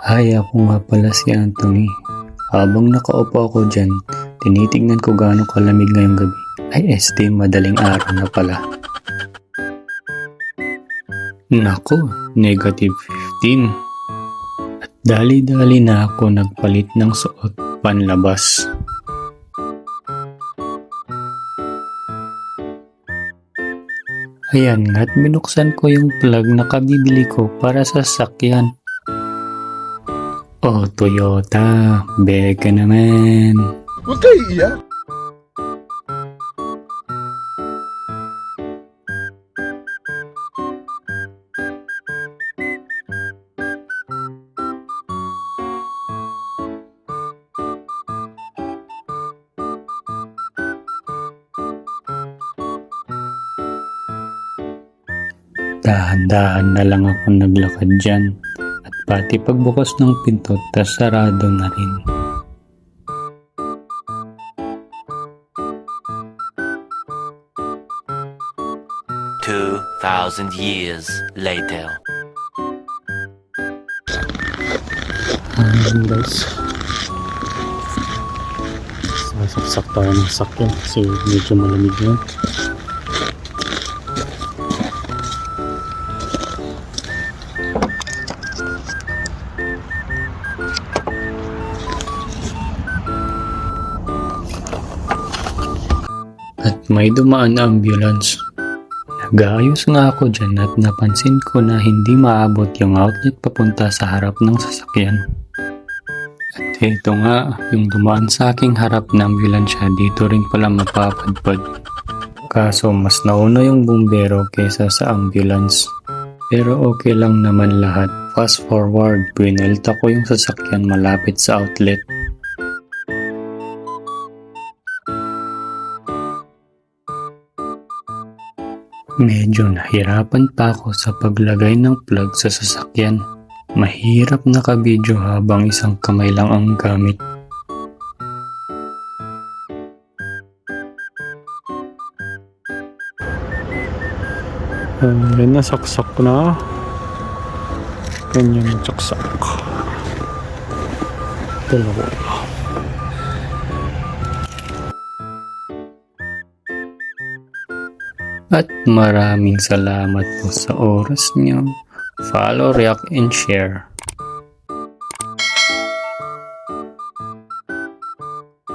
Hi, ako nga pala si Anthony. Habang nakaupo ako dyan, tinitignan ko gaano kalamig ngayong gabi. Ay, madaling araw na pala. Nako, -15. At dali-dali na ako nagpalit ng suot panlabas. Ayan, at binuksan ko yung plug na kabibili ko para sa sasakyan. Oh, Toyota, beka naman. Huwag kayo iiyak. Dahan-dahan na lang ako naglakad dyan. At pati pagbukas ng pinto, tas sarado na rin. Two 2,000 years later. Ayan guys. Sasaksak tayo ng sakyan kasi medyo malamig yun. At may dumaan na ambulance. Nag-aayos nga ako dyan at napansin ko na hindi maabot yung outlet papunta sa harap ng sasakyan. At ito nga, yung dumaan sa aking harap na ambulansya dito rin pala mapapadpad. Kaso mas nauna yung bumbero kesa sa ambulance. Pero okay lang naman lahat. Fast forward, pinelta ko yung sasakyan malapit sa outlet. Medyo nahirapan pa ako sa paglagay ng plug sa sasakyan. Mahirap nakabidyo habang isang kamay lang ang gamit. Ayan na, saksak na. Ganyan saksak. Dalawa. At maraming salamat po sa oras niyo. Follow, react, and share.